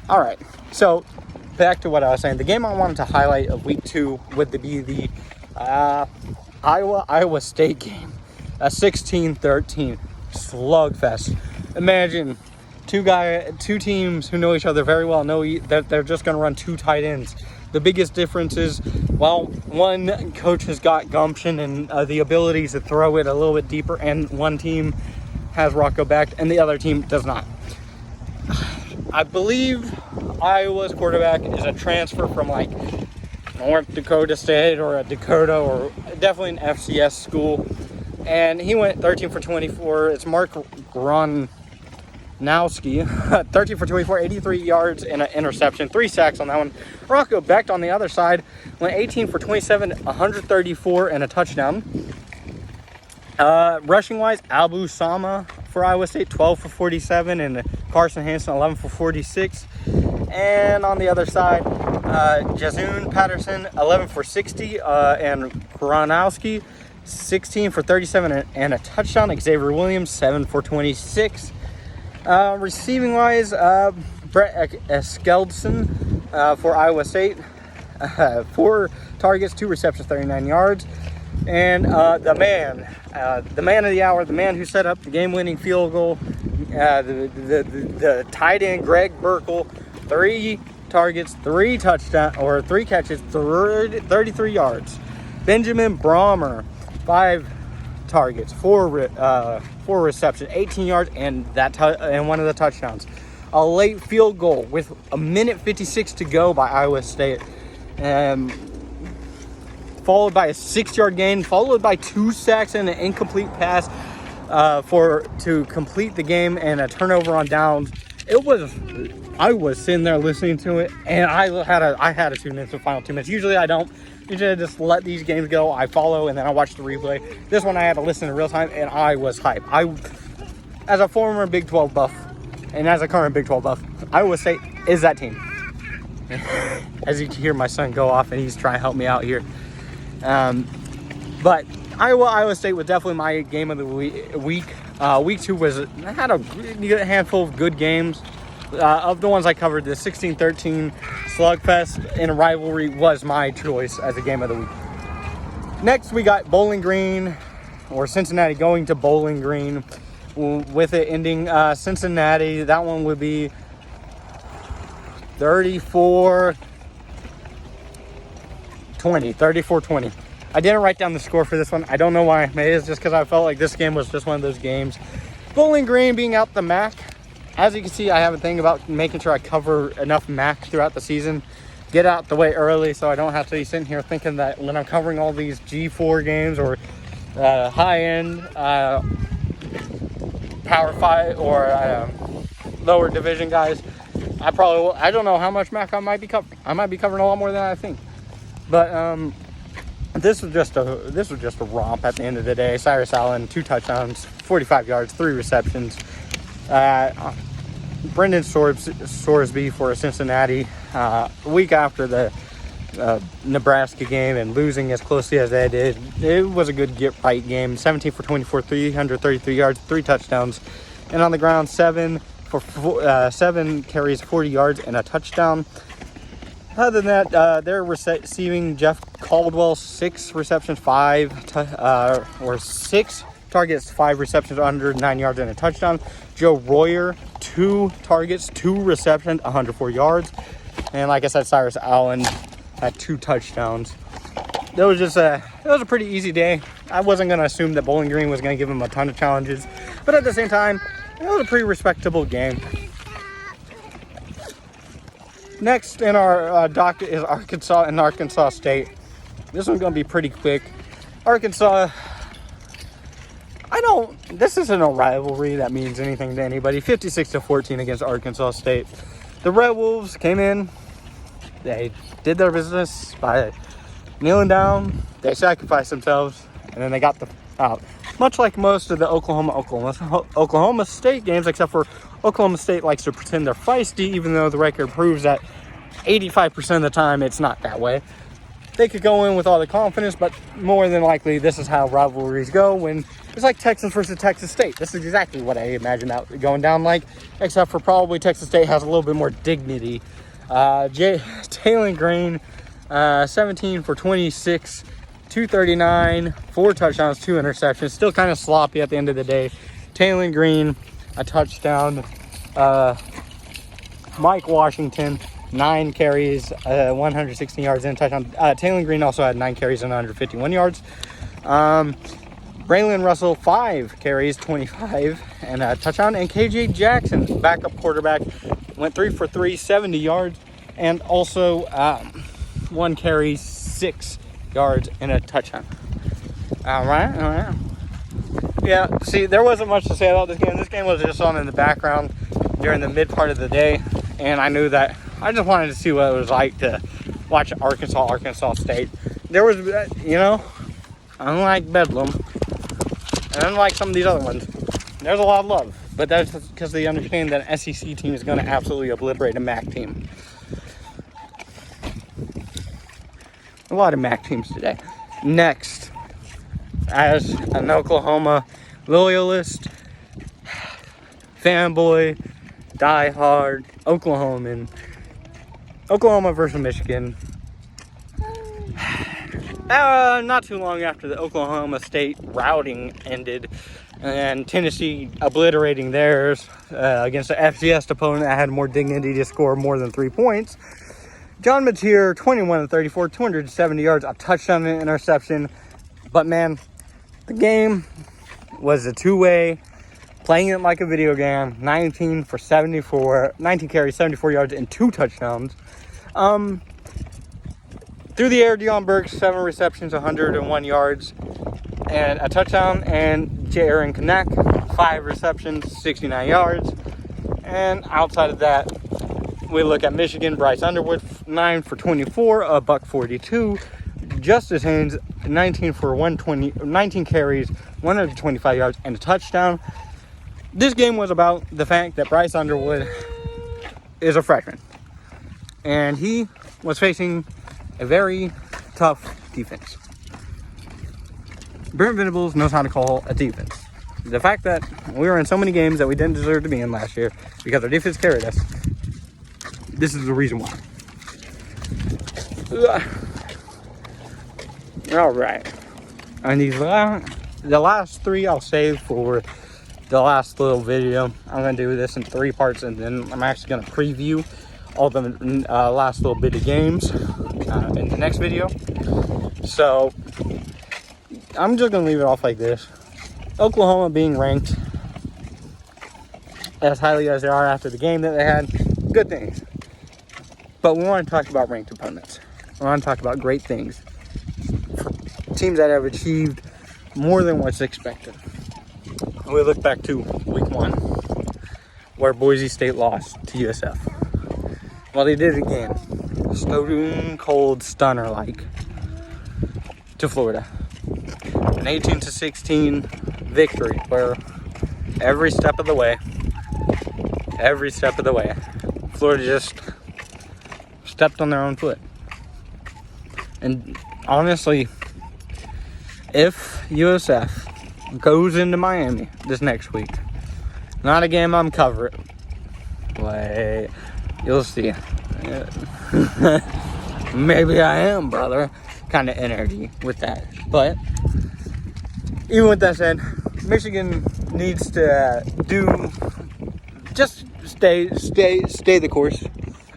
All right, so back to what I was saying. The game I wanted to highlight of week 2 would be the Iowa State game, a 16-13 slugfest. Imagine two teams who know each other very well, know that they're just going to run 2 tight ends. The biggest difference is, well, one coach has got gumption and the ability to throw it a little bit deeper, and one team has Rocco back, and the other team does not. I believe Iowa's quarterback is a transfer from like North Dakota State or a Dakota, or definitely an FCS school, and he went 13 for 24. It's Mark Gronowski, 13 for 24, 83 yards and an interception, 3 sacks on that one. Rocco Becht on the other side went 18 for 27, 134 and a touchdown. Rushing wise, Abu Sama for Iowa State, 12 for 47, and Carson Hansen, 11 for 46. And on the other side, Jazoon Patterson, 11 for 60, and Gronowski, 16 for 37 and a touchdown. Xavier Williams, 7 for 26. Receiving wise, Brett Eskeldson for Iowa State, 4 targets, 2 receptions, 39 yards. And the man of the hour, the man who set up the game-winning field goal, the tight end Greg Burkle, 3 targets, 3 touchdowns, or 3 catches, 33 yards. Benjamin Brommer, 5 targets, 4 receptions, 18 yards, and and one of the touchdowns. A late field goal with a minute 56 to go by Iowa State, followed by a 6-yard gain, followed by 2 sacks and an incomplete pass to complete the game, and a turnover on downs. I was sitting there listening to it, and I had to tune into the final 2 minutes. Usually I don't. Usually I just let these games go. I follow, and then I watch the replay. This one I had to listen in real time, and I was hyped. As a former Big 12 buff, and as a current Big 12 buff, Iowa State is that team. As you can hear my son go off, and he's trying to help me out here. But Iowa State was definitely my game of the week. Week 2 had a handful of good games. Of the ones I covered, the 16-13 slugfest in a rivalry was my choice as a game of the week. Next, we got Bowling Green, or Cincinnati going to Bowling Green, with it ending Cincinnati. That one would be 34-20. I didn't write down the score for this one. I don't know why. Maybe it's just because I felt like this game was just one of those games. Bowling Green being out the MAC. As you can see, I have a thing about making sure I cover enough MAC throughout the season. Get out the way early so I don't have to be sitting here thinking that when I'm covering all these G4 games or high-end Power 5 or lower division guys, I don't know how much MAC I might be covering. I might be covering a lot more than I think. But this was just a romp at the end of the day. Cyrus Allen, 2 touchdowns, 45 yards, 3 receptions. Brendan Sorsby for Cincinnati, a week after the Nebraska game and losing as closely as they did, it was a good get-right game. 17 for 24, 333 yards, 3 touchdowns. And on the ground, 7 carries, 40 yards, and a touchdown. Other than that, they're receiving Jeff Caldwell, 6 receptions, 6 targets, 5 receptions, 109 yards, and a touchdown. Joe Royer, 2 targets, 2 receptions, 104 yards. And like I said, Cyrus Allen had 2 touchdowns. It was a pretty easy day. I wasn't going to assume that Bowling Green was going to give him a ton of challenges. But at the same time, it was a pretty respectable game. Next in our docket is Arkansas and Arkansas State. This one's going to be pretty quick. Arkansas, this isn't a rivalry that means anything to anybody. 56-14 against Arkansas State. The Red Wolves came in. They did their business by kneeling down. They sacrificed themselves, and then they got the out. Much like most of the Oklahoma State games, except for Oklahoma State likes to pretend they're feisty, even though the record proves that 85% of the time it's not that way. they could go in with all the confidence, but more than likely, this is how rivalries go when it's like Texas versus Texas State. This is exactly what I imagine that going down like, except for probably Texas State has a little bit more dignity. Taylor Green, 17 for 26, 239, 4 touchdowns, 2 interceptions. Still kind of sloppy at the end of the day. Taylor Green, a touchdown. Mike Washington, 9 carries, 116 yards and a touchdown. Taylor Green also had 9 carries and 151 yards. Braylon Russell, 5 carries, 25 and a touchdown. And KJ Jackson, backup quarterback, went 3 for 3, 70 yards. And also 1 carry, 6 yards and a touchdown. All right. Yeah, see, there wasn't much to say about this game. This game was just on in the background during the mid part of the day. And I knew that I just wanted to see what it was like to watch Arkansas State. There was, unlike Bedlam, and unlike some of these other ones, there's a lot of love. But that's because they understand that an SEC team is going to absolutely obliterate a MAC team. A lot of MAC teams today. Next, as an Oklahoma loyalist, fanboy, diehard Oklahoman, Oklahoma versus Michigan. Not too long after the Oklahoma State routing ended and Tennessee obliterating theirs against an FCS opponent that had more dignity to score more than 3 points, John Mateer, 21 of 34, 270 yards, a touchdown and an interception. But man, the game was a two-way, playing it like a video game. 19 carries, 74 yards, and 2 touchdowns. Through the air, Deion Burks, 7 receptions, 101 yards, and a touchdown. And Jaron Knack, 5 receptions, 69 yards. And outside of that, we look at Michigan. Bryce Underwood, 9 for 24, a $142. Justice Haynes, 19 carries, 125 yards, and a touchdown. This game was about the fact that Bryce Underwood is a freshman. And he was facing a very tough defense. Brent Venables knows how to call a defense. The fact that we were in so many games that we didn't deserve to be in last year because our defense carried us, this is the reason why. All right. And the last 3 I'll save for the last little video. I'm going to do this in 3 parts, and then I'm actually going to preview all the last little bit of games in the next video. So I'm just going to leave it off like this. Oklahoma being ranked as highly as they are after the game that they had, good things. But we want to talk about ranked opponents. We want to talk about great things for teams that have achieved more than what's expected. We look back to week 1, where Boise State lost to USF. Well, they did it again, stone cold stunner like, to Florida. An 18-16 victory where every step of the way, Florida just stepped on their own foot. And honestly, if USF goes into Miami this next week, not a game I'm covering. Wait, you'll see. Maybe I am, brother. Kind of energy with that. But even with that said, Michigan needs to just stay the course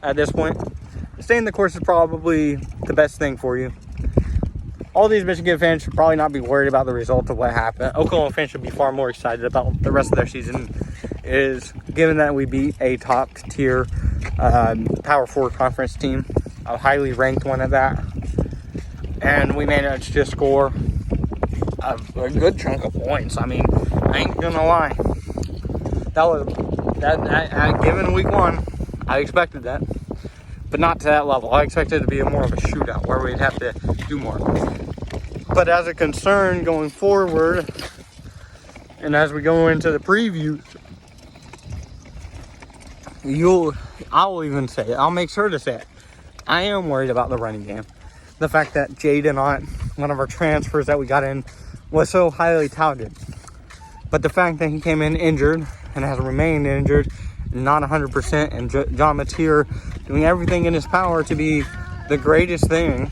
at this point. Staying the course is probably the best thing for you. All these Michigan fans should probably not be worried about the result of what happened. Oklahoma fans should be far more excited about the rest of their season, is given that we beat a top-tier Power 4 conference team, a highly ranked one at that, and we managed to score a good chunk of points. I mean, I ain't gonna lie. Given week 1, I expected that. But not to that level. I expected it to be more of a shootout where we'd have to do more. But as a concern going forward, and as we go into the previews, I will even say it. I'll make sure to say it. I am worried about the running game. the fact that Jaden Ott, one of our transfers that we got in, was so highly touted. But the fact that he came in injured and has remained injured, not 100%, and John Mateer doing everything in his power to be the greatest thing.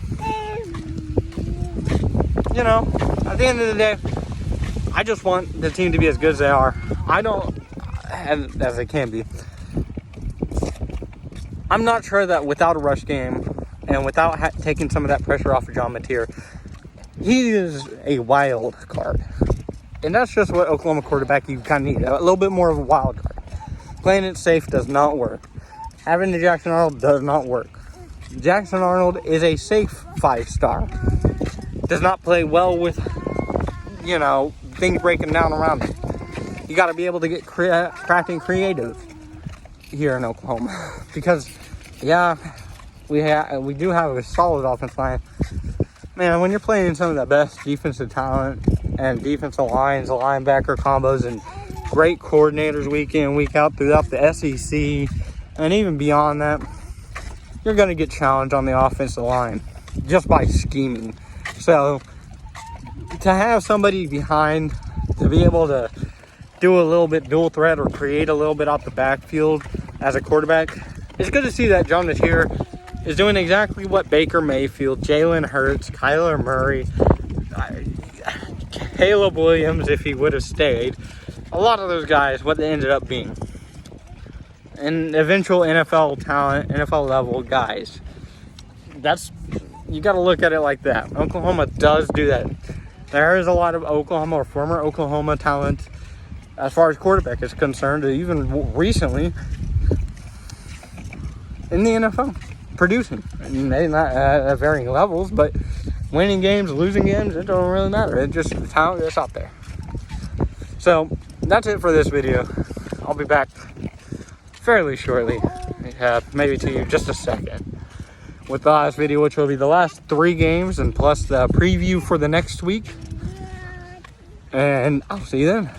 You know, at the end of the day, I just want the team to be as good as they are. I don't, as they can be. I'm not sure that without a rush game and without taking some of that pressure off of John Mateer, he is a wild card. And that's just what Oklahoma quarterback you kind of need. A little bit more of a wild card. Playing it safe does not work. Having the Jackson Arnold does not work. Jackson Arnold is a safe 5-star. Does not play well with, you know, things breaking down around him. You got to be able to get crafting creative here in Oklahoma. Because, yeah, we do have a solid offensive line. Man, when you're playing some of the best defensive talent and defensive lines, linebacker combos, and great coordinators week in, week out throughout the SEC, and even beyond that, you're going to get challenged on the offensive line just by scheming. So, to have somebody behind to be able to do a little bit dual threat or create a little bit off the backfield as a quarterback, it's good to see that John Mateer is doing exactly what Baker Mayfield, Jalen Hurts, Kyler Murray, Caleb Williams, if he would have stayed, a lot of those guys, what they ended up being. And eventual NFL talent, NFL level guys. You got to look at it like that. Oklahoma does do that. There is a lot of Oklahoma or former Oklahoma talent as far as quarterback is concerned, even recently in the NFL, producing. And they're not at varying levels, but winning games, losing games, it don't really matter. It's just the talent that's out there. So that's it for this video. I'll be back fairly shortly, maybe to you just a second, with the last video, which will be the last 3 games and plus the preview for the next week. And I'll see you then.